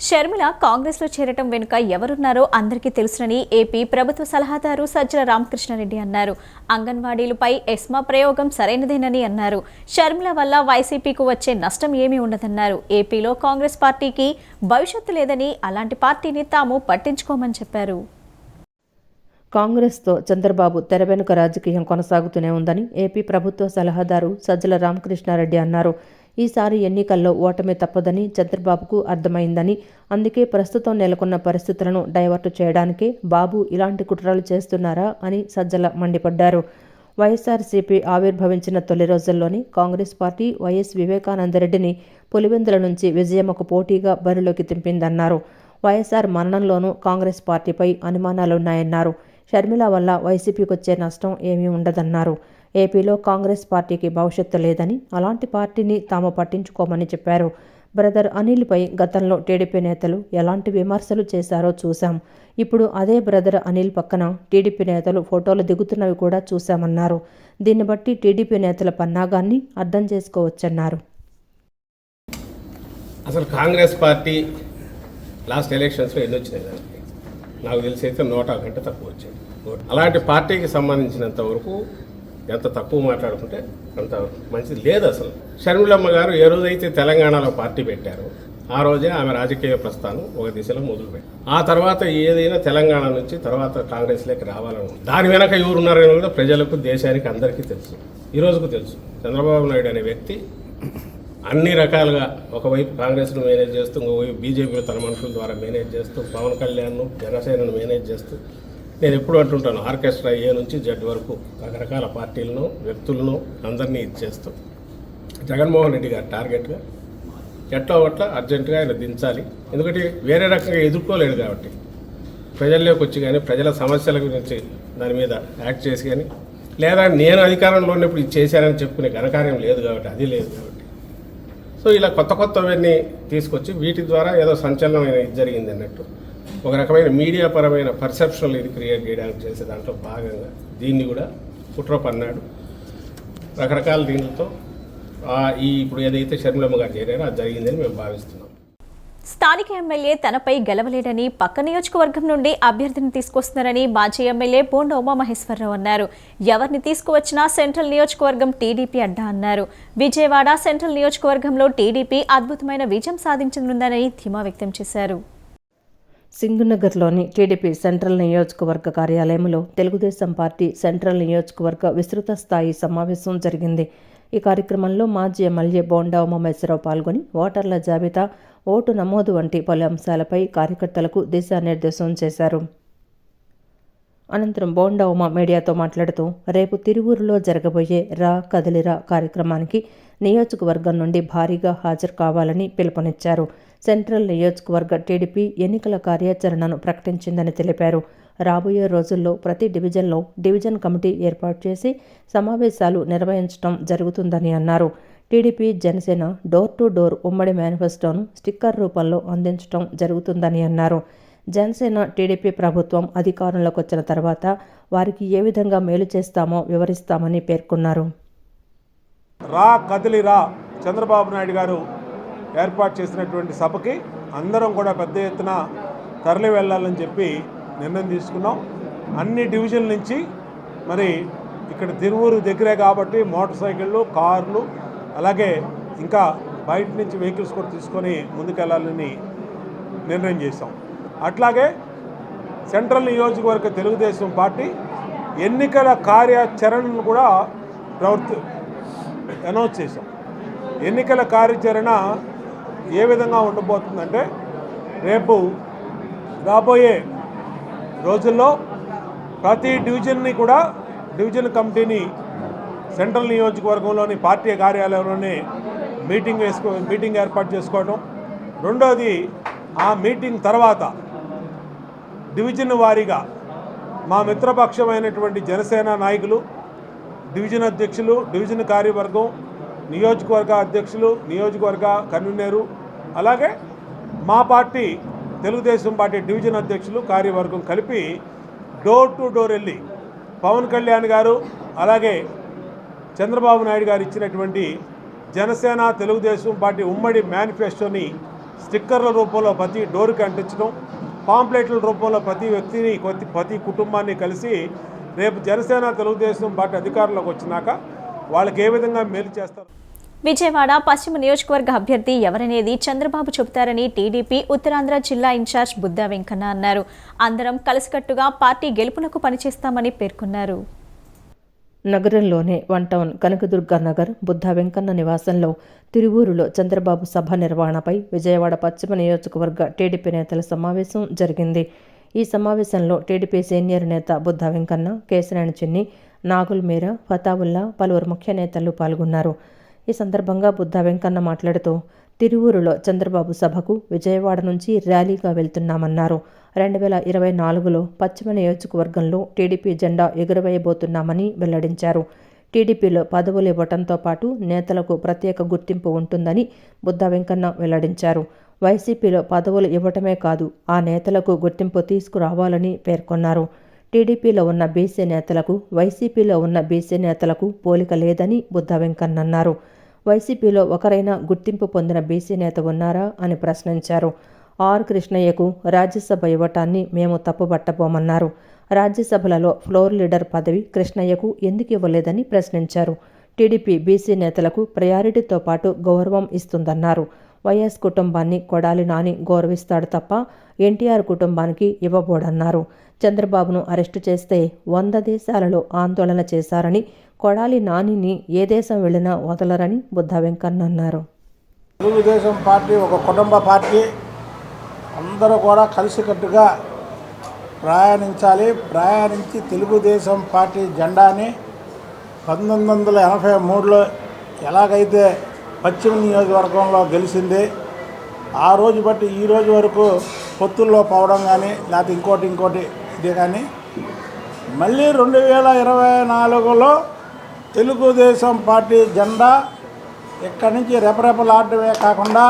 షర్మిల కాంగ్రెస్లో చేరటం వెనుక ఎవరున్నారో అందరికీ తెలుసునని ఏపీ ప్రభుత్వ సలహాదారు సజ్జల రామకృష్ణారెడ్డి అన్నారు. అంగన్వాడీలపై ఎస్మా ప్రయోగం సరైనదేనని అన్నారు. షర్మిల వల్ల వైసీపీకి వచ్చే నష్టం ఏమీ ఉండదన్నారు. ఏపీలో కాంగ్రెస్ పార్టీకి భవిష్యత్తు లేదని, అలాంటి పార్టీని తాము పట్టించుకోమని చెప్పారు. కాంగ్రెస్తో చంద్రబాబు తెర వెనుక రాజకీయం కొనసాగుతూనే ఉందని ఏపీ ప్రభుత్వ సలహాదారు సజ్జల రామకృష్ణారెడ్డి అన్నారు. ఈసారి ఎన్నికల్లో ఓటమి తప్పదని చంద్రబాబుకు అర్థమైందని, అందుకే ప్రస్తుతం నెలకొన్న పరిస్థితులను డైవర్ట్ చేయడానికే బాబు ఇలాంటి కుట్రలు చేస్తున్నారా అని సజ్జల మండిపడ్డారు. వైఎస్ఆర్సీపీ ఆవిర్భవించిన తొలి రోజుల్లోనే కాంగ్రెస్ పార్టీ వైఎస్ వివేకానందరెడ్డిని పులివెందుల నుంచి విజయమ్మకు పోటీగా బరిలోకి దింపిందన్నారు. వైఎస్ఆర్ మరణంలోనూ కాంగ్రెస్ పార్టీపై అనుమానాలున్నాయన్నారు. షర్మిల వల్ల వైసీపీకి వచ్చే నష్టం ఏమీ ఉండదన్నారు. ఏపీలో కాంగ్రెస్ పార్టీకి భవిష్యత్తు లేదని, అలాంటి పార్టీని తాము పట్టించుకోమని చెప్పారు. బ్రదర్ అనిల్పై గతంలో టీడీపీ నేతలు ఎలాంటి విమర్శలు చేశారో చూశాం. ఇప్పుడు అదే బ్రదర్ అనిల్ పక్కన టీడీపీ నేతలు ఫోటోలు దిగుతున్నవి కూడా చూశామన్నారు. దీన్ని బట్టి టీడీపీ నేతల పన్నాగాన్ని అర్థం చేసుకోవచ్చన్నారు. అసలు కాంగ్రెస్ పార్టీ లాస్ట్ ఎలక్షన్స్లో ఎన్ని వచ్చినాయి దానికి నాకు తెలిసి అయితే 100 కంటే తక్కువ వచ్చాయి. అలాంటి పార్టీకి సంబంధించినంత వరకు ఎంత తక్కువ మాట్లాడుకుంటే అంత మంచిది లేదు. అసలు షర్మిలమ్మ గారు ఏ రోజైతే తెలంగాణలో పార్టీ పెట్టారో ఆ రోజే ఆమె రాజకీయ ప్రస్థానం ఒక దిశలో మొదలుపెట్టారు. ఆ తర్వాత ఏదైనా తెలంగాణ నుంచి తర్వాత కాంగ్రెస్లోకి రావాలని దాని వెనక ఎవరున్నారని కూడా ప్రజలకు, దేశానికి అందరికీ తెలుసు. ఈ రోజుకు తెలుసు. చంద్రబాబు నాయుడు అనే వ్యక్తి అన్ని రకాలుగా ఒకవైపు కాంగ్రెస్ను మేనేజ్ చేస్తూ, ఇంకోవైపు బీజేపీలో తన మనుషుల ద్వారా మేనేజ్ చేస్తూ, పవన్ కళ్యాణ్ను, జనసేనను మేనేజ్ చేస్తూ, నేను ఎప్పుడు అంటుంటాను ఆర్కెస్ట్రా ఏ నుంచి జడ్ వరకు రకరకాల పార్టీలను, వ్యక్తులను అందరినీ ఇచ్చేస్తూ జగన్మోహన్ రెడ్డి గారి టార్గెట్గా ఎట్లా ఒట్లా అర్జెంటుగా ఆయన దించాలి. ఎందుకంటే వేరే రకంగా ఎదుర్కోలేడు కాబట్టి ప్రజల్లోకి వచ్చి కానీ ప్రజల సమస్యల గురించి దాని మీద యాక్ట్ చేసి కానీ, లేదా నేను అధికారంలో ఉన్నప్పుడు ఇది చేశానని చెప్పుకునే ఘనకార్యం లేదు కాబట్టి, అది లేదు కాబట్టి, సో ఇలా కొత్తవన్నీ తీసుకొచ్చి వీటి ద్వారా ఏదో సంచలనమైన ఇది జరిగింది అన్నట్టు ఒక రకమైన మీడియా పరమైన పర్సెప్షనల్ ఇది క్రియేట్ చేయడానికి చేసే దాంట్లో భాగంగా దీన్ని కూడా కుట్ర పన్నాడు. రకరకాల దీనితో ఇప్పుడు ఏదైతే షర్మిలమ్మ గారు చేరారో అది జరిగిందని మేము భావిస్తున్నాం. స్థానిక ఎమ్మెల్యే తనపై గెలవలేడని, పక్క నియోజకవర్గం నుండి అభ్యర్థిని తీసుకొస్తున్నారని మాజీ ఎమ్మెల్యే బోండా ఉమామహేశ్వరరావు అన్నారు. ఎవరిని తీసుకువచ్చినా సెంట్రల్ నియోజకవర్గం టీడీపీ అడ్డా అన్నారు. విజయవాడ సెంట్రల్ నియోజకవర్గంలో టీడీపీ అద్భుతమైన విజయం సాధించనుందని ధీమా వ్యక్తం చేశారు. సింగునగర్లోని టీడీపీ సెంట్రల్ నియోజకవర్గ కార్యాలయంలో తెలుగుదేశం పార్టీ సెంట్రల్ నియోజకవర్గ విస్తృత స్థాయి సమావేశం జరిగింది. ఈ కార్యక్రమంలో మాజీ ఎమ్మెల్యే బోండా ఉమామహేశ్వరరావు పాల్గొని ఓటర్ల జాబితా, ఓటు నమోదు వంటి పలు అంశాలపై కార్యకర్తలకు దిశానిర్దేశం చేశారు. అనంతరం బోండా ఉమా మీడియాతో మాట్లాడుతూ రేపు తిరువూరులో జరగబోయే రా కదిలిరా కార్యక్రమానికి నియోజకవర్గం నుండి భారీగా హాజరు కావాలని పిలుపునిచ్చారు. సెంట్రల్ నియోజకవర్గ టీడీపీ ఎన్నికల కార్యాచరణను ప్రకటించిందని తెలిపారు. రాబోయే రోజుల్లో ప్రతి డివిజన్లో డివిజన్ కమిటీ ఏర్పాటు చేసి సమావేశాలు నిర్వహించడం జరుగుతుందని అన్నారు. TDP, Janasena door to door ఉమ్మడి మేనిఫెస్టోను స్టిక్కర్ రూపంలో అందించడం జరుగుతుందని అన్నారు. జనసేన టీడీపీ ప్రభుత్వం అధికారంలోకి వచ్చిన తర్వాత వారికి ఏ విధంగా మేలు చేస్తామో వివరిస్తామని పేర్కొన్నారు. రా కదిలిరా చంద్రబాబు నాయుడు గారు ఏర్పాటు చేసినటువంటి సభకి అందరం కూడా పెద్ద ఎత్తున తరలి వెళ్ళాలని చెప్పి నిర్ణయం తీసుకున్నాం. అన్ని డివిజన్ల నుంచి మరి ఇక్కడ తిరువూరు దగ్గరే కాబట్టి మోటార్ సైకిళ్ళు, కార్లు, అలాగే ఇంకా బయట నుంచి వెహికల్స్ కూడా తీసుకొని ముందుకెళ్ళాలని నిర్ణయం చేశాం. అట్లాగే సెంట్రల్ నియోజకవర్గ తెలుగుదేశం పార్టీ ఎన్నికల కార్యాచరణను కూడా అనౌన్స్ చేశాం. ఎన్నికల కార్యాచరణ ఏ విధంగా ఉండబోతుందంటే రేపు రాబోయే రోజుల్లో ప్రతి డివిజన్ని కూడా డివిజన్ కమిటీని సెంట్రల్ నియోజకవర్గంలోని పార్టీ కార్యాలయంలోనే మీటింగ్ ఏర్పాటు చేసుకోవడం. రెండోది, ఆ మీటింగ్ తర్వాత డివిజన్ వారీగా మా మిత్రపక్షమైనటువంటి జనసేన నాయకులు, డివిజన్ అధ్యక్షులు, డివిజన్ కార్యవర్గం, నియోజకవర్గ అధ్యక్షులు, నియోజకవర్గ కన్వీనరు, అలాగే మా పార్టీ తెలుగుదేశం పార్టీ డివిజన్ అధ్యక్షులు, కార్యవర్గం కలిపి డోర్ టు డోర్ వెళ్ళి పవన్ కళ్యాణ్ గారు అలాగే చంద్రబాబు నాయుడు గారు ఇచ్చినటువంటి జనసేన తెలుగుదేశం పార్టీ ఉమ్మడి మేనిఫెస్టోని స్టిక్కర్ల రూపంలో ప్రతి డోర్కి అంటించడం, పాంప్లెట్ల రూపంలో ప్రతి వ్యక్తిని ప్రతి కుటుంబాన్ని కలిసి రేపు జనసేన తెలుగుదేశం పార్టీ అధికారంలోకి వచ్చినాక వాళ్ళకి ఏ విధంగా మేలు చేస్తారు. విజయవాడ పశ్చిమ నియోజకవర్గ అభ్యర్థి ఎవరనేది చంద్రబాబు చెబుతారని టీడీపీ ఉత్తరాంధ్ర జిల్లా ఇన్ఛార్జ్ బుద్దా వెంకన్న అన్నారు. అందరం కలిసికట్టుగా పార్టీ గెలుపునకు పనిచేస్తామని పేర్కొన్నారు. నగరంలోని 1 టౌన్ కనకదుర్గ నగర్ బుద్ధా వెంకన్న నివాసంలో తిరువూరులో చంద్రబాబు సభ నిర్వహణపై విజయవాడ పశ్చిమ నియోజకవర్గ టీడీపీ నేతల సమావేశం జరిగింది. ఈ సమావేశంలో టీడీపీ సీనియర్ నేత బుద్ధా వెంకన్న, కేశినేని చిన్ని, నాగుల్ మీరా, ఫతావుల్లా పలువురు ముఖ్య నేతలు పాల్గొన్నారు. ఈ సందర్భంగా బుద్ధా వెంకన్న మాట్లాడుతూ తిరువూరులో చంద్రబాబు సభకు విజయవాడ నుంచి ర్యాలీగా వెళ్తున్నామన్నారు. 2024లో పశ్చిమ నియోజకవర్గంలో టీడీపీ జెండా ఎగురవేయబోతున్నామని వెల్లడించారు. టీడీపీలో పదవులు ఇవ్వడంతో పాటు నేతలకు ప్రత్యేక గుర్తింపు ఉంటుందని బుద్ధా వెంకన్న వెల్లడించారు. వైసీపీలో పదవులు ఇవ్వటమే కాదు, ఆ నేతలకు గుర్తింపు తీసుకురావాలని పేర్కొన్నారు. టీడీపీలో ఉన్న బీసీ నేతలకు వైసీపీలో ఉన్న బీసీ నేతలకు పోలిక లేదని బుద్ధా వెంకన్న అన్నారు. వైసీపీలో ఒకరైనా గుర్తింపు పొందిన బీసీ నేత ఉన్నారా అని ప్రశ్నించారు. ఆర్ కృష్ణయ్యకు రాజ్యసభ ఇవ్వటాన్ని మేము తప్పుపట్టబోమన్నారు. రాజ్యసభలలో ఫ్లోర్ లీడర్ పదవి కృష్ణయ్యకు ఎందుకు ఇవ్వలేదని ప్రశ్నించారు. టీడీపీ బీసీ నేతలకు ప్రయారిటీతో పాటు గౌరవం ఇస్తుందన్నారు. వైఎస్ కుటుంబాన్ని కొడాలి నాని గౌరవిస్తాడు తప్ప ఎన్టీఆర్ కుటుంబానికి ఇవ్వబోడన్నారు. చంద్రబాబును అరెస్టు చేస్తే 100 దేశాలలో ఆందోళన చేశారని, కొడాలి నానిని ఏ దేశం వెళ్ళినా వదలరని బుద్ధా వెంకన్న అన్నారు. తెలుగుదేశం పార్టీ ఒక కుటుంబ పార్టీ. అందరూ కూడా కలిసికట్టుగా ప్రయాణించి తెలుగుదేశం పార్టీ జెండాని 1983లో ఎలాగైతే పశ్చిమ నియోజకవర్గంలో గెలిచింది, ఆ రోజు బట్టి ఈ రోజు వరకు పొత్తుల్లో పోవడం కానీ లేకపోతే ఇంకోటి ఇదే కానీ మళ్ళీ 2024లో తెలుగుదేశం పార్టీ జెండా ఇక్కడి నుంచి రెపరెపలాడటమే కాకుండా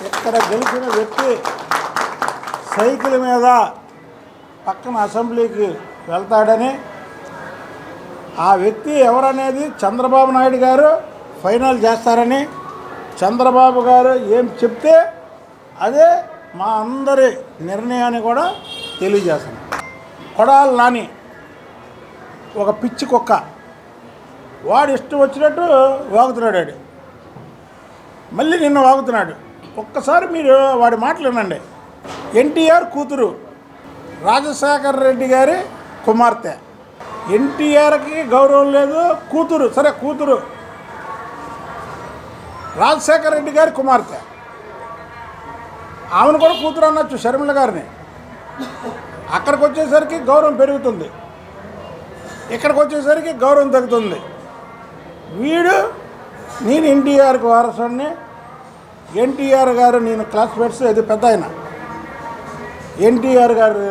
ఇక్కడ గెలిచిన వ్యక్తి సైకిల్ మీద పక్కన అసెంబ్లీకి వెళ్తాడని, ఆ వ్యక్తి ఎవరనేది చంద్రబాబు నాయుడు గారు ఫైనల్ చేస్తారని, చంద్రబాబు గారు ఏం చెప్తే అదే మా అందరి నిర్ణయాన్ని కూడా తెలియజేస్తాను. కొడాలి నాని ఒక పిచ్చి కుక్క, వాడు ఇష్టం వచ్చినట్టు వాగుతున్నాడు. మళ్ళీ నిన్న వాగుతున్నాడు. ఒక్కసారి మీరు వాడి మాటలు వినండి. ఎన్టీఆర్ కూతురు రాజశేఖర రెడ్డి గారి కుమార్తె. ఎన్టీఆర్కి గౌరవం లేదు, కూతురు రాజశేఖర రెడ్డి గారి కుమార్తె. ఆమెను కూడా కూతురు అనొచ్చు, షర్మిల గారిని. అక్కడికి వచ్చేసరికి గౌరవం పెరుగుతుంది, ఇక్కడికి వచ్చేసరికి గౌరవం తగ్గుతుంది. వీడు నేను ఎన్టీఆర్కి వారసుని, ఎన్టీఆర్ గారు నేను క్లాస్మేట్స్, అది పెద్ద ఆయన ఎన్టీఆర్ గారు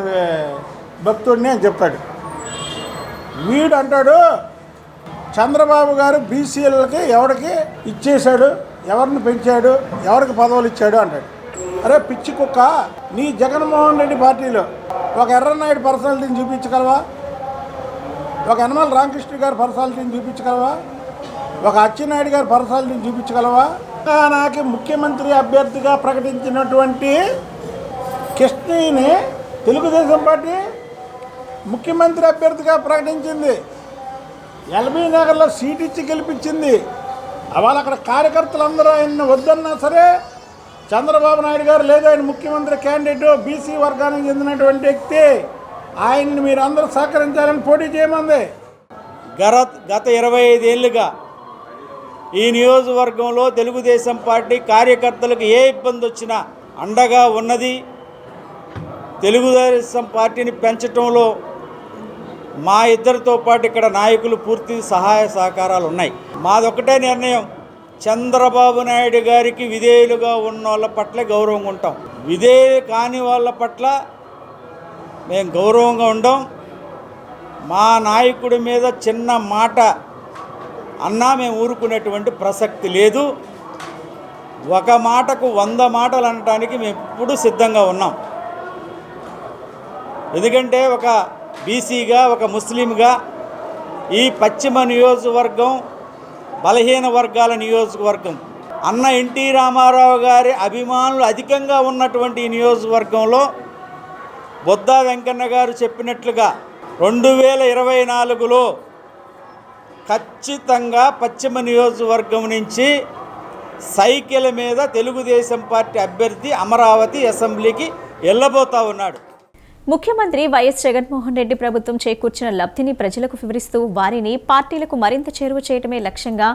భక్తుడిని అని చెప్తాడు. వీడు అంటాడు చంద్రబాబు గారు బీసీలకి ఎవరికి ఇచ్చేశాడు, ఎవరిని పెంచాడు, ఎవరికి పదవులు ఇచ్చాడు అంటాడు. అరే పిచ్చి కుక్క, నీ జగన్మోహన్ రెడ్డి పార్టీలో ఒక ఎర్రనాయుడు పర్సనాలిటీని చూపించగలవా? ఒక యనమల రామకృష్ణ గారి పర్సనాలిటీని చూపించగలవా? ఒక అచ్చెన్నాయుడు గారి పర్సనాలిటీని చూపించగలవా? నాకు ముఖ్యమంత్రి అభ్యర్థిగా ప్రకటించినటువంటి కృష్ణయ్యని తెలుగుదేశం పార్టీ ముఖ్యమంత్రి అభ్యర్థిగా ప్రకటించింది. ఎల్బీ నగర్లో సీట్ ఇచ్చి గెలిపించింది. అవాళ అక్కడ కార్యకర్తలందరూ ఆయన్ని వద్దన్నా సరే చంద్రబాబు నాయుడు గారు లేదు, ఆయన ముఖ్యమంత్రి క్యాండిడేట్, బీసీ వర్గానికి చెందినటువంటి వ్యక్తి, ఆయన్ని మీరు అందరూ సహకరించాలని పోటీ చేయమంది. గత 25 ఏళ్ళుగా ఈ నియోజకవర్గంలో తెలుగుదేశం పార్టీ కార్యకర్తలకు ఏ ఇబ్బంది వచ్చినా అండగా ఉన్నది. తెలుగుదేశం పార్టీని పెంచడంలో మా ఇద్దరితో పాటు ఇక్కడ నాయకులు పూర్తి సహాయ సహకారాలు ఉన్నాయి. మాదొక్కటే నిర్ణయం, చంద్రబాబు నాయుడు గారికి విధేయులుగా ఉన్న వాళ్ళ పట్ల గౌరవంగా ఉంటాం, విధేయులు కాని వాళ్ళ పట్ల మేము గౌరవంగా ఉండం. మా నాయకుడి మీద చిన్న మాట అన్నా మేము ఊరుకునేటువంటి ప్రసక్తి లేదు. ఒక మాటకు 100 మాటలు అనడానికి మేము ఎప్పుడూ సిద్ధంగా ఉన్నాం. ఎందుకంటే ఒక బీసీగా, ఒక ముస్లింగా ఈ పశ్చిమ నియోజకవర్గం బలహీన వర్గాల నియోజకవర్గం. అన్న ఎన్టీ రామారావు గారి అభిమానులు అధికంగా ఉన్నటువంటి ఈ నియోజకవర్గంలో బొద్దా వెంకన్న గారు చెప్పినట్లుగా 2024లో ఖచ్చితంగా పశ్చిమ నియోజకవర్గం నుంచి సైకిల్ మీద తెలుగుదేశం పార్టీ అభ్యర్థి అమరావతి అసెంబ్లీకి వెళ్ళబోతా ఉన్నాడు. ముఖ్యమంత్రి వైఎస్ జగన్మోహన్ రెడ్డి ప్రభుత్వం చేకూర్చిన లబ్ధిని ప్రజలకు వివరిస్తూ వారిని పార్టీలకు మరింత చేరువ చేయడమే లక్ష్యంగా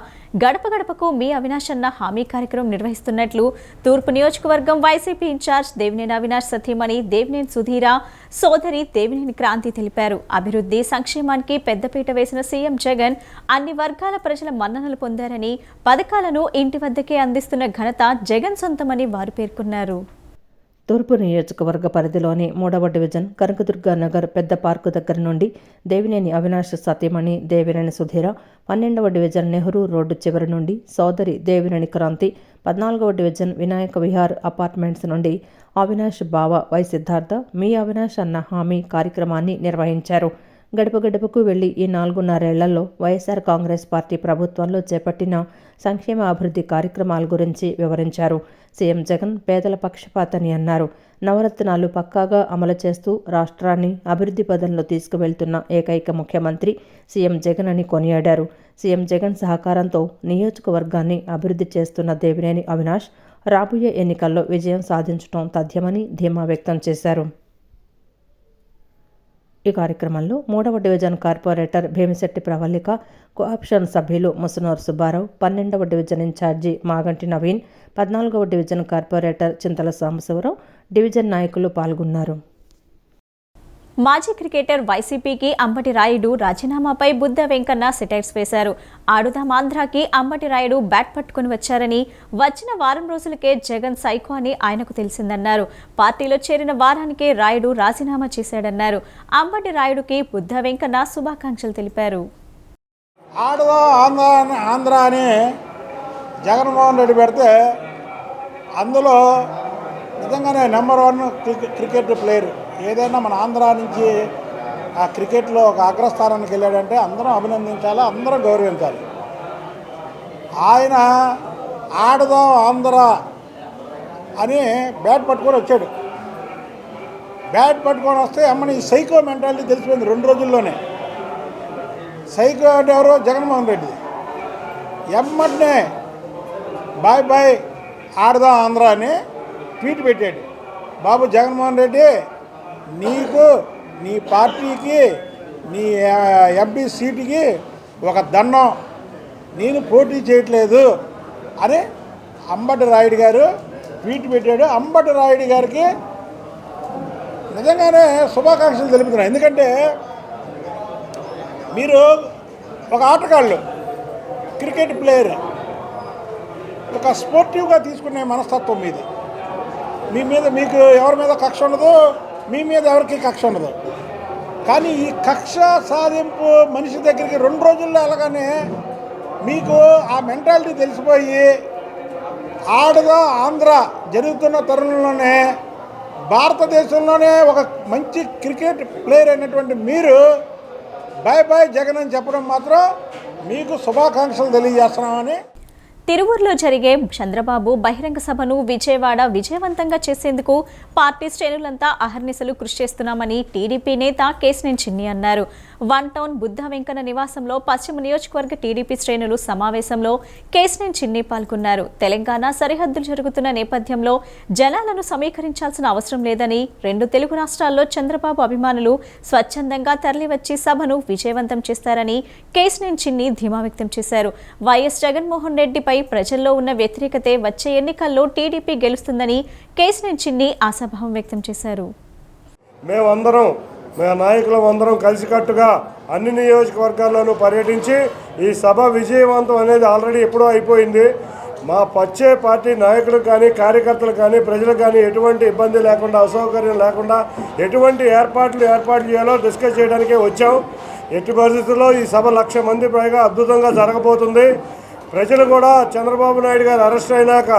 గడప గడపకు మీ అవినాష్ అన్న హామీ కార్యక్రమం నిర్వహిస్తున్నట్లు తూర్పు నియోజకవర్గం వైసీపీ ఇన్ఛార్జ్ దేవినేని అవినాష్ సతీమణి దేవినేని సుధీర సోదరి దేవినేని క్రాంతి తెలిపారు. అభివృద్ధి సంక్షేమానికి పెద్దపీట వేసిన సీఎం జగన్ అన్ని వర్గాల ప్రజల మన్ననలు పొందారని, పథకాలను ఇంటి వద్దకే అందిస్తున్న ఘనత జగన్ సొంతమని వారు పేర్కొన్నారు. తూర్పు నియోజకవర్గ పరిధిలోని 3వ డివిజన్ కనకదుర్గ నగర్ పెద్ద పార్కు దగ్గర నుండి దేవినేని అవినాష్ సతీమణి దేవినేని సుధీర, 12వ డివిజన్ నెహ్రూ రోడ్డు చివరి నుండి సోదరి దేవినేని క్రాంతి, 14వ డివిజన్ వినాయక విహార్ అపార్ట్మెంట్స్ నుండి అవినాష్ బావ వై సిద్ధార్థ మీ అవినాష్ అన్న హామీ కార్యక్రమాన్ని నిర్వహించారు. గడప గడపకు వెళ్లి ఈ 4.5 ఏళ్లలో వైఎస్ఆర్ కాంగ్రెస్ పార్టీ ప్రభుత్వంలో చేపట్టిన సంక్షేమ అభివృద్ధి కార్యక్రమాల గురించి వివరించారు. సీఎం జగన్ పేదల పక్షపాతని అన్నారు. నవరత్నాలు పక్కాగా అమలు చేస్తూ రాష్ట్రాన్ని అభివృద్ధి పదంలో తీసుకువెళ్తున్న ఏకైక ముఖ్యమంత్రి సీఎం జగన్ అని కొనియాడారు. సీఎం జగన్ సహకారంతో నియోజకవర్గాన్ని అభివృద్ధి చేస్తున్న దేవినేని అవినాష్ రాబోయే ఎన్నికల్లో విజయం సాధించడం తథ్యమని ధీమా వ్యక్తం చేశారు. ఈ కార్యక్రమంలో 3వ division corporator Bhimisetti Pravallika, co-option సభ్యులు ముసనూరు సుబ్బారావు, 12వ డివిజన్ ఇన్ఛార్జి మాగంటి నవీన్, 14వ division corporator Chintala Sambasivarao, division నాయకులు పాల్గొన్నారు. మాజీ క్రికెటర్ వైసీపీకి అంబటి రాయుడు రాజీనామాపై బుద్ధ వెంకన్న సెటైర్స్ వేశారు. ఆడుదాం ఆంధ్రాకి అంబటి రాయుడు బ్యాట్ పట్టుకుని వచ్చారని, వచ్చిన వారం రోజులకే జగన్ సైకో అని ఆయనకు తెలిసిందన్నారు. పార్టీలో చేరిన వారానికే రాయుడు రాజీనామా చేశాడన్నారు. అంబటి రాయుడుకి బుద్ధ వెంకన్న శుభాకాంక్షలు తెలిపారు. ఆడుదాం ఆంధ్ర అని జగన్మోహన్ రెడ్డి పెడితే అందులో నిజంగానే #1 క్రికెట్ ప్లేయర్ ఏదైనా మన ఆంధ్ర నుంచి ఆ క్రికెట్లో ఒక అగ్రస్థానానికి వెళ్ళాడంటే అందరం అభినందించాలి, అందరం గౌరవించాలి. ఆయన ఆడుదాం ఆంధ్ర అని బ్యాట్ పట్టుకొని వచ్చాడు. బ్యాట్ పట్టుకొని వస్తే అమ్మని సైకో మెంటాలిటీ తెలిసిపోయింది 2 రోజుల్లోనే. సైకో అంటే ఎవరో జగన్మోహన్ రెడ్డి. ఎమ్మటినే బాయ్ బాయ్ ఆడుదాం ఆంధ్ర అని ట్వీట్ పెట్టాడు. బాబు జగన్మోహన్ రెడ్డి, నీకు నీ పార్టీకి నీ ఎంపీ సీటుకి ఒక దండం, నేను పోటీ చేయట్లేదు అని అంబటి రాయుడు గారు ట్వీట్ పెట్టాడు. అంబటి రాయుడు గారికి నిజంగానే శుభాకాంక్షలు తెలుపుతున్నాను. ఎందుకంటే మీరు ఒక ఆటగాళ్ళు, క్రికెట్ ప్లేయర్, ఒక స్పోర్టివ్గా తీసుకునే మనస్తత్వం మీది. మీకు ఎవరి మీద కక్ష ఉండదు, మీ మీద ఎవరికి కక్ష ఉండదు. కానీ ఈ కక్ష సాధింపు మనిషి దగ్గరికి 2 రోజుల్లో వెళ్ళగానే మీకు ఆ మెంటాలిటీ తెలిసిపోయి ఆడుదా ఆంధ్ర జరుగుతున్న తరుణంలోనే భారతదేశంలోనే ఒక మంచి క్రికెట్ ప్లేయర్ అయినటువంటి మీరు బాయ్ బాయ్ జగన్ అని చెప్పడం మాత్రం మీకు శుభాకాంక్షలు తెలియజేస్తున్నామని. తిరువూరులో జరిగే చంద్రబాబు బహిరంగ సభను విజయవాడ విజయవంతంగా చేసేందుకు పార్టీ శ్రేణులంతా అహర్నిశలు కృషి చేస్తున్నామని టీడీపీ నేత కేశినేని చిన్ని అన్నారు. 1 టౌన్ బుద్ధ వెంకన్న నివాసంలో పశ్చిమ నియోజకవర్గ టీడీపీ శ్రేణులు సమావేశంలో కేశినేని చిన్ని పాల్గొన్నారు. తెలంగాణ సరిహద్దులు జరుగుతున్న నేపథ్యంలో జనాలను సమీకరించాల్సిన అవసరం లేదని, 2 తెలుగు రాష్ట్రాల్లో చంద్రబాబు అభిమానులు స్వచ్ఛందంగా తరలివచ్చి సభను విజయవంతం చేస్తారని కేశినేని చిన్ని ధీమా వ్యక్తం చేశారు. వైఎస్ జగన్మోహన్ రెడ్డిపై ప్రజల్లో ఉన్న వ్యతిరేకతే వచ్చే ఎన్నికల్లో టీడీపీ గెలుస్తుందని కేశినేని చిన్ని ఆశాభావం వ్యక్తం చేశారు. మా నాయకులం అందరం కలిసికట్టుగా అన్ని నియోజకవర్గాల్లోనూ పర్యటించి ఈ సభ విజయవంతం అనేది ఆల్రెడీ ఎప్పుడో అయిపోయింది. మా వచ్చే పార్టీ నాయకులకు కానీ కార్యకర్తలకు కానీ ప్రజలకు కానీ ఎటువంటి ఇబ్బంది లేకుండా, అసౌకర్యం లేకుండా ఎటువంటి ఏర్పాట్లు చేయాలో డిస్కస్ చేయడానికే వచ్చాం. ఎట్టి పరిస్థితుల్లో ఈ సభ 1,00,000 మంది పైగా అద్భుతంగా జరగబోతుంది. ప్రజలు కూడా చంద్రబాబు నాయుడు గారు అరెస్ట్ అయినాక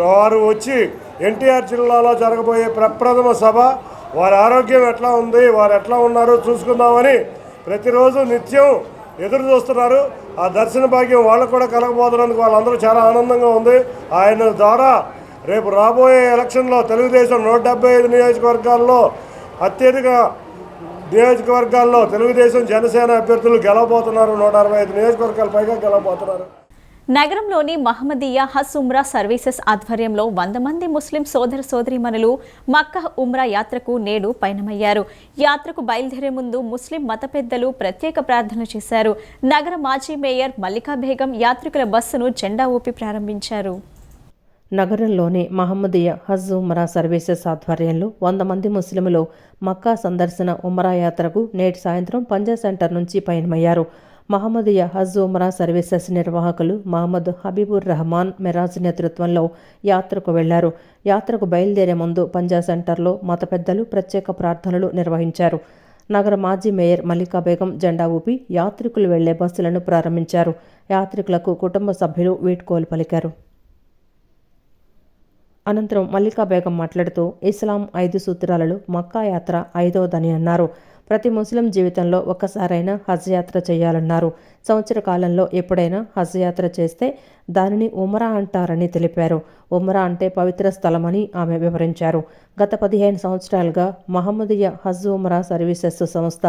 వారు వచ్చి ఎన్టీఆర్ జిల్లాలో జరగబోయే ప్రప్రథమ సభ, వారి ఆరోగ్యం ఎట్లా ఉంది, వారు ఎట్లా ఉన్నారో చూసుకుందామని ప్రతిరోజు నిత్యం ఎదురు చూస్తున్నారు. ఆ దర్శన భాగ్యం వాళ్ళకు కూడా కలగబోతున్నందుకు వాళ్ళందరూ చాలా ఆనందంగా ఉంది. ఆయన ద్వారా రేపు రాబోయే ఎలక్షన్లో తెలుగుదేశం 175 నియోజకవర్గాల్లో అత్యధిక నియోజకవర్గాల్లో తెలుగుదేశం జనసేన అభ్యర్థులు గెలవబోతున్నారు. 165 నియోజకవర్గాల పైగా గెలవబోతున్నారు. నగరంలోని మహమ్మదీయా హజ్ ఉమ్రా సర్వీసెస్ ఆధ్వర్యంలో 100 మంది ముస్లిం సోదర సోదరీమణులు మక్కా ఉమ్రా యాత్రకు నేడు పయనమయ్యారు. యాత్రకు బయలుదేరే ముందు ముస్లిం మత పెద్దలు ప్రత్యేక ప్రార్థనలు చేశారు. నగర మాజీ మేయర్ మల్లికా బేగం యాత్రికుల బస్సును జెండా ఊపి ప్రారంభించారు. నగరంలోని మహమ్మదీయా హజ్ ఉమ్రా సర్వీసెస్ ఆధ్వర్యంలో 100 మంది ముస్లింలు మక్కా సందర్శన ఉమ్రా యాత్రకు నేటి సాయంత్రం పంజా సెంటర్ నుంచి పయనమయ్యారు. మహమ్మదీయా హజ్ ఉమ్రా సర్వీసెస్ నిర్వాహకులు మహమ్మద్ హబీబుర్ రహమాన్ మెరాజ్ నేతృత్వంలో యాత్రకు వెళ్లారు. యాత్రకు బయలుదేరే ముందు పంజా సెంటర్లో మత పెద్దలు ప్రత్యేక ప్రార్థనలు నిర్వహించారు. నగర మాజీ మేయర్ మల్లికా బేగం జెండా ఊపి యాత్రికులు వెళ్లే బస్సులను ప్రారంభించారు. యాత్రికులకు కుటుంబ సభ్యులు వీడ్కోలు పలికారు. అనంతరం మల్లికా బేగం మాట్లాడుతూ ఇస్లాం 5 సూత్రాలలో మక్కా యాత్ర 5వదని అన్నారు. ప్రతి ముస్లిం జీవితంలో ఒక్కసారైనా హజ్ యాత్ర చేయాలన్నారు. సంవత్సర కాలంలో ఎప్పుడైనా హజ్ యాత్ర చేస్తే దానిని ఉమ్రా అంటారని తెలిపారు. ఉమ్రా అంటే పవిత్ర స్థలమని ఆమె వివరించారు. గత 15 సంవత్సరాలుగా మహమ్మదీయా హజ్ ఉమ్రా సర్వీసెస్ సంస్థ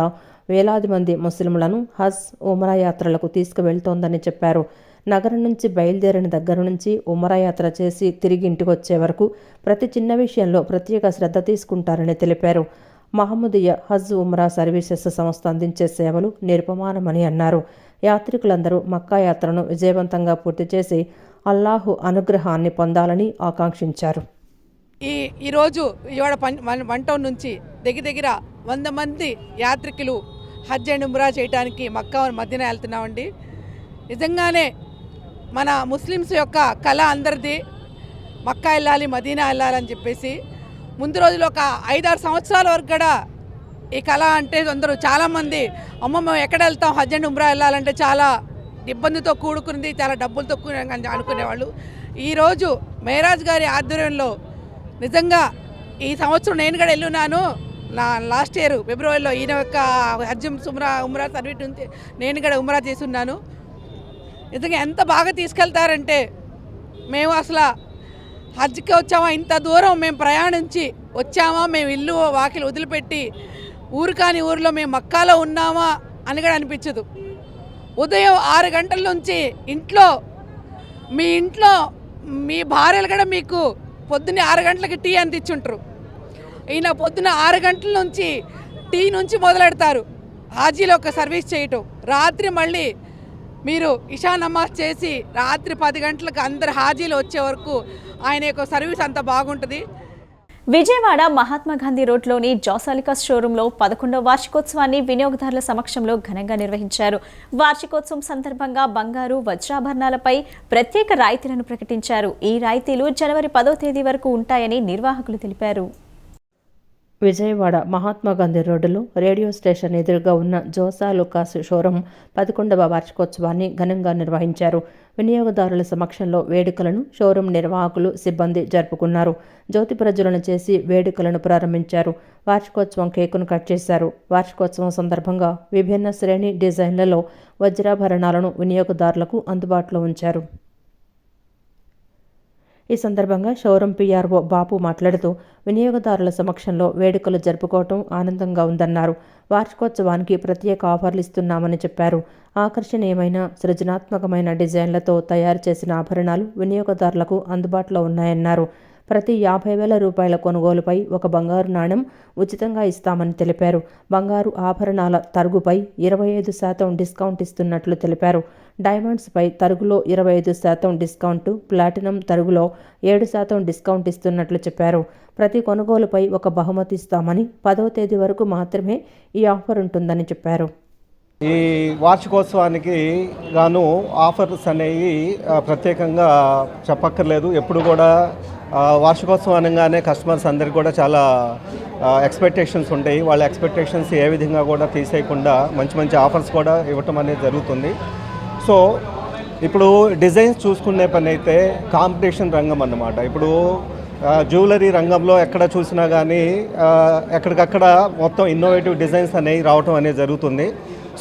వేలాది మంది ముస్లింలను హజ్ ఉమ్రా యాత్రలకు తీసుకువెళ్తోందని చెప్పారు. నగరం నుంచి బయలుదేరిన దగ్గర నుంచి ఉమ్రా యాత్ర చేసి తిరిగి ఇంటికి వచ్చే వరకు ప్రతి చిన్న విషయంలో ప్రత్యేక శ్రద్ధ తీసుకుంటారని తెలిపారు. మహమ్మదీయా హజ్ ఉమ్రా సర్వీసెస్ సంస్థ అందించే సేవలు నిరుపమానమని అన్నారు. యాత్రికులందరూ మక్కా యాత్రను విజయవంతంగా పూర్తి చేసి అల్లాహు అనుగ్రహాన్ని పొందాలని ఆకాంక్షించారు. ఈరోజు విజయవాడ 1 టౌన్ నుంచి దగ్గర 100 మంది యాత్రికులు హజ్ అండ్ ఉమ్రా చేయడానికి మక్కా మదీనా వెళ్తున్నామండి. నిజంగానే మన ముస్లిమ్స్ యొక్క కళ అందరిది మక్కా వెళ్ళాలి, మదీనా వెళ్ళాలని చెప్పేసి. ముందు రోజులు ఒక 5-6 సంవత్సరాల వరకు కూడా ఈ కళ అంటే అందరూ చాలామంది మేము ఎక్కడ వెళ్తాం, హజ్ అండ్ ఉమ్రా వెళ్ళాలంటే చాలా ఇబ్బందితో కూడుకున్నది, చాలా డబ్బులతో అనుకునేవాళ్ళు. ఈరోజు మేరాజ్ గారి ఆధ్వర్యంలో నిజంగా ఈ సంవత్సరం నేను కూడా వెళ్ళున్నాను. లాస్ట్ ఇయర్ ఫిబ్రవరిలో ఈయన యొక్క హజ్ ఉమ్రా సర్వీస్ నుంచి నేను కూడా ఉమ్రా చేసి ఉన్నాను. నిజంగా ఎంత బాగా తీసుకెళ్తారంటే మేము అసలు హజ్కి వచ్చామా, ఇంత దూరం మేము ప్రయాణించి వచ్చామా, మేము ఇల్లు వాకిలు వదిలిపెట్టి ఊరు కాని ఊరిలో మేము మక్కాలో ఉన్నామా అని కూడా అనిపించదు. ఉదయం 6 గంటల నుంచి మీ ఇంట్లో మీ భార్యలు కూడా మీకు పొద్దున్నే 6 గంటలకి టీ అని తెచ్చుంటారు. ఈయన పొద్దున్న 6 గంటల నుంచి టీ నుంచి మొదలెడతారు హాజీలో ఒక సర్వీస్ చేయటం. రాత్రి మళ్ళీ మీరు ఇషా నమాజ్ చేసి రాత్రి 10 గంటలకు అందరు హాజీలు వచ్చే వరకు ఆయన యొక్క సర్వీస్ అంత బాగుంటుంది. విజయవాడ మహాత్మా గాంధీ రోడ్లోని జాసాలికాస్ షోరూంలో 11వ వార్షికోత్సవాన్ని వినియోగదారుల సమక్షంలో ఘనంగా నిర్వహించారు. వార్షికోత్సవం సందర్భంగా బంగారు, వజ్రాభరణాలపై ప్రత్యేక రాయితీలను ప్రకటించారు. ఈ రాయితీలు జనవరి 10వ తేదీ వరకు ఉంటాయని నిర్వాహకులు తెలిపారు. విజయవాడ మహాత్మా గాంధీ రోడ్డులో రేడియో స్టేషన్ ఎదురుగా ఉన్న జోసా లుకాస్ షోరూం 11వ వార్షికోత్సవాన్ని ఘనంగా నిర్వహించారు. వినియోగదారుల సమక్షంలో వేడుకలను షోరూం నిర్వాహకులు, సిబ్బంది జరుపుకున్నారు. జ్యోతి ప్రజ్వలన చేసి వేడుకలను ప్రారంభించారు. వార్షికోత్సవం కేకును కట్ చేశారు. వార్షికోత్సవం సందర్భంగా విభిన్న శ్రేణి డిజైన్లలో వజ్రాభరణాలను వినియోగదారులకు అందుబాటులో ఉంచారు. ఈ సందర్భంగా షోరూం పీఆర్ఓ బాపు మాట్లాడుతూ వినియోగదారుల సమక్షంలో వేడుకలు జరుపుకోవటం ఆనందంగా ఉందన్నారు. వార్షికోత్సవానికి ప్రత్యేక ఆఫర్లు ఇస్తున్నామని చెప్పారు. ఆకర్షణీయమైన సృజనాత్మకమైన డిజైన్లతో తయారు చేసిన ఆభరణాలు వినియోగదారులకు అందుబాటులో ఉన్నాయన్నారు. ప్రతి 50,000 రూపాయల కొనుగోలుపై ఒక బంగారు నాణెం ఉచితంగా ఇస్తామని తెలిపారు. బంగారు ఆభరణాల తరుగుపై 25% డిస్కౌంట్ ఇస్తున్నట్లు తెలిపారు. డైమండ్స్పై తరుగులో 25% డిస్కౌంట్, ప్లాటినం తరుగులో 7% డిస్కౌంట్ ఇస్తున్నట్లు చెప్పారు. ప్రతి కొనుగోలుపై ఒక బహుమతి ఇస్తామని 10వ తేదీ వరకు మాత్రమే ఈ ఆఫర్ ఉంటుందని చెప్పారు. ఈ వార్షికోత్సవానికి గాను ఆఫర్స్ అనేవి ప్రత్యేకంగా చెప్పక్కర్లేదు. ఎప్పుడు కూడా వార్షికోత్సవం అనగానే కస్టమర్స్ అందరికీ కూడా చాలా ఎక్స్పెక్టేషన్స్ ఉంటాయి. వాళ్ళ ఎక్స్పెక్టేషన్స్ ఏ విధంగా కూడా తీసేయకుండా మంచి మంచి ఆఫర్స్ కూడా ఇవ్వటం అనేది జరుగుతుంది. సో ఇప్పుడు డిజైన్స్ చూసుకునే పని అయితే కాంపిటీషన్ రంగం అన్నమాట. ఇప్పుడు జ్యువెలరీ రంగంలో ఎక్కడ చూసినా కానీ ఎక్కడికక్కడ మొత్తం ఇన్నోవేటివ్ డిజైన్స్ అనేవి రావటం అనేది జరుగుతుంది.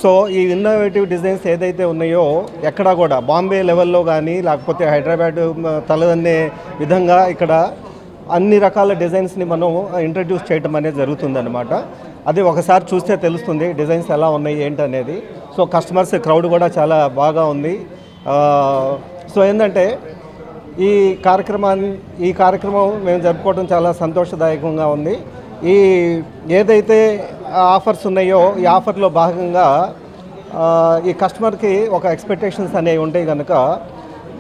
సో ఈ ఇన్నోవేటివ్ డిజైన్స్ ఏదైతే ఉన్నాయో ఎక్కడా కూడా బాంబే లెవెల్లో కానీ లేకపోతే హైదరాబాద్ తలదన్నే విధంగా ఇక్కడ అన్ని రకాల డిజైన్స్ని మనం ఇంట్రడ్యూస్ చేయడం అనేది జరుగుతుందన్నమాట. అది ఒకసారి చూస్తే తెలుస్తుంది డిజైన్స్ ఎలా ఉన్నాయి ఏంటనేది. సో కస్టమర్స్ క్రౌడ్ కూడా చాలా బాగా ఉంది. సో ఏంటంటే ఈ కార్యక్రమం మేము జరుపుకోవడం చాలా సంతోషదాయకంగా ఉంది. ఏదైతే ఆఫర్స్ ఉన్నాయో ఈ ఆఫర్లో భాగంగా ఈ కస్టమర్కి ఒక ఎక్స్పెక్టేషన్స్ అనేవి ఉంటాయి కనుక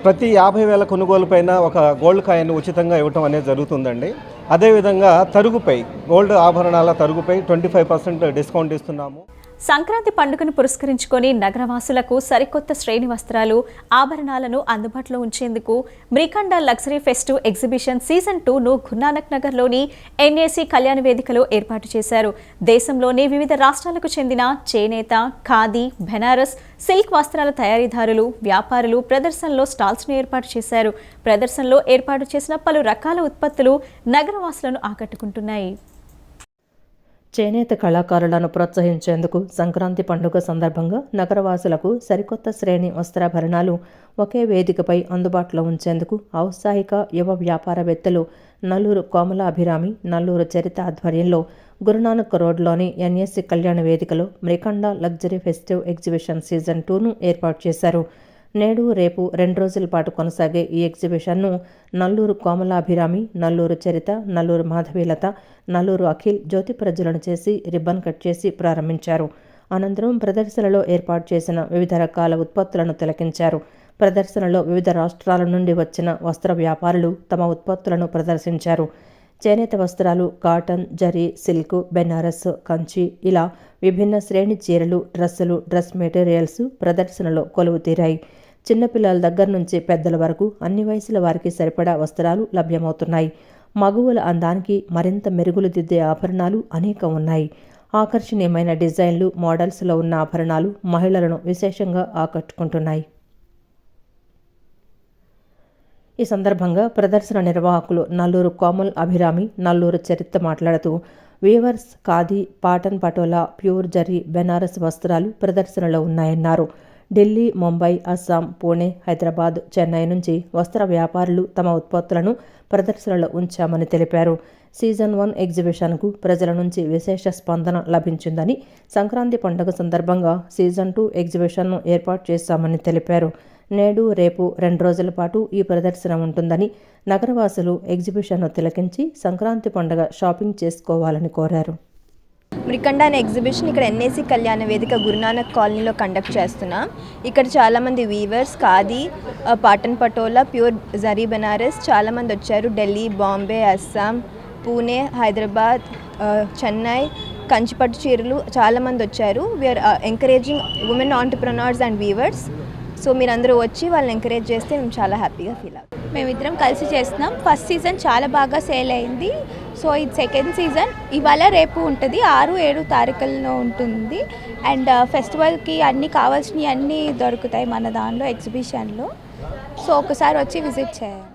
ప్రతి 50,000 కొనుగోలు పైన ఒక గోల్డ్ కాయిన్ ఉచితంగా ఇవ్వటం అనేది జరుగుతుందండి. అదేవిధంగా తరుగుపై గోల్డ్ ఆభరణాల తరుగుపై 25% డిస్కౌంట్ ఇస్తున్నాము. సంక్రాంతి పండుగను పురస్కరించుకొని నగరవాసులకు సరికొత్త శ్రేణి వస్త్రాలు, ఆభరణాలను అందుబాటులో ఉంచేందుకు Mrikanda luxury festive exhibition season 2ను గురునానక్ నగర్లోని ఎన్ఏసీ కళ్యాణ వేదికలో ఏర్పాటు చేశారు. దేశంలోని వివిధ రాష్ట్రాలకు చెందిన చేనేత, ఖాదీ, బెనారస్, సిల్క్ వస్త్రాల తయారీదారులు, వ్యాపారులు ప్రదర్శనలో స్టాల్స్ను ఏర్పాటు చేశారు. ప్రదర్శనలో ఏర్పాటు చేసిన పలు రకాల ఉత్పత్తులు నగరవాసులను ఆకట్టుకుంటున్నాయి. చేనేత కళాకారులను ప్రోత్సహించేందుకు సంక్రాంతి పండుగ సందర్భంగా నగరవాసులకు సరికొత్త శ్రేణి వస్త్రాభరణాలు ఒకే వేదికపై అందుబాటులో ఉంచేందుకు ఔత్సాహిక యువ వ్యాపారవేత్తలు నల్లూరు కోమలాభిరామి, నల్లూరు చరిత ఆధ్వర్యంలో గురునానక్ రోడ్లోని ఎన్ఎస్సి కళ్యాణ వేదికలో మ్రికండా లగ్జరీ ఫెస్టివ్ ఎగ్జిబిషన్ సీజన్ 2ను ఏర్పాటు చేశారు. నేడు రేపు 2 రోజుల పాటు కొనసాగే ఈ ఎగ్జిబిషన్ను నల్లూరు కోమలాభిరామి, నల్లూరు చరిత, నల్లూరు మాధవీలత, నల్లూరు అఖిల్ జ్యోతి ప్రజ్వలన చేసి రిబ్బన్ కట్ చేసి ప్రారంభించారు. అనంతరం ప్రదర్శనలో ఏర్పాటు చేసిన వివిధ రకాల ఉత్పత్తులను తిలకించారు. ప్రదర్శనలో వివిధ రాష్ట్రాల నుండి వచ్చిన వస్త్ర వ్యాపారులు తమ ఉత్పత్తులను ప్రదర్శించారు. చేనేత వస్త్రాలు, కాటన్, జరీ, సిల్క్, బెనారస్, కంచి ఇలా విభిన్న శ్రేణి చీరలు, డ్రెస్సులు, డ్రెస్ మెటీరియల్స్ ప్రదర్శనలో కొలువు తీరాయి. చిన్నపిల్లల దగ్గర నుంచి పెద్దల వరకు అన్ని వయసుల వారికి సరిపడా వస్త్రాలు లభ్యమవుతున్నాయి. మగువల అందానికి మరింత మెరుగులు దిద్దే ఆభరణాలు అనేకం ఉన్నాయి. ఆకర్షణీయమైన డిజైన్లు, మోడల్స్లో ఉన్న ఆభరణాలు మహిళలను విశేషంగా ఆకట్టుకుంటున్నాయి. ఈ సందర్భంగా ప్రదర్శన నిర్వాహకులు నల్లూరు కోమల్ అభిరామి, నల్లూరు చరిత్ర మాట్లాడుతూ వీవర్స్, ఖాదీ, పాటన్ పటోలా, ప్యూర్ జరీ, బెనారస్ వస్త్రాలు ప్రదర్శనలో ఉన్నాయన్నారు. ఢిల్లీ, ముంబై, అస్సాం, పూణే, హైదరాబాద్, చెన్నై నుంచి వస్త్ర వ్యాపారులు తమ ఉత్పత్తులను ప్రదర్శనలో ఉంచామని తెలిపారు. సీజన్ 1 ఎగ్జిబిషన్కు ప్రజల నుంచి విశేష స్పందన లభించిందని, సంక్రాంతి పండుగ సందర్భంగా సీజన్ 2 ఎగ్జిబిషన్ను ఏర్పాటు చేశామని తెలిపారు. నేడు రేపు 2 రోజుల పాటు ఈ ప్రదర్శన ఉంటుందని, నగరవాసులు ఎగ్జిబిషన్ను తిలకించి సంక్రాంతి పండుగ షాపింగ్ చేసుకోవాలని కోరారు. మ్రికండా అనే ఎగ్జిబిషన్ ఇక్కడ ఎన్ఏసీ కళ్యాణ వేదిక గురునానక్ కాలనీలో కండక్ట్ చేస్తున్నాం. ఇక్కడ చాలామంది వీవర్స్, ఖాదీ, పాటన్ పటోలా, ప్యూర్ జరీ బెనారస్ చాలామంది వచ్చారు. ఢిల్లీ, బాంబే, అస్సాం, పూణే, హైదరాబాద్, చెన్నై, కంచిపట్టు చీరలు చాలామంది వచ్చారు. We're encouraging women entrepreneurs and weavers. So మీరందరూ వచ్చి వాళ్ళని ఎంకరేజ్ చేస్తే మేము చాలా హ్యాపీగా ఫీల్ అవుతాం. మేమిద్దరం కలిసి చేస్తున్నాం. ఫస్ట్ సీజన్ చాలా బాగా సేల్ అయింది. సో ఇది సెకండ్ సీజన్ ఇవాళ రేపు ఉంటుంది. 6-7 తారీఖుల్లో ఉంటుంది. అండ్ ఫెస్టివల్కి అన్నీ కావాల్సినవి అన్నీ దొరుకుతాయి మన దానిలో ఎగ్జిబిషన్లో. సో ఒకసారి వచ్చి విజిట్ చేయాలి.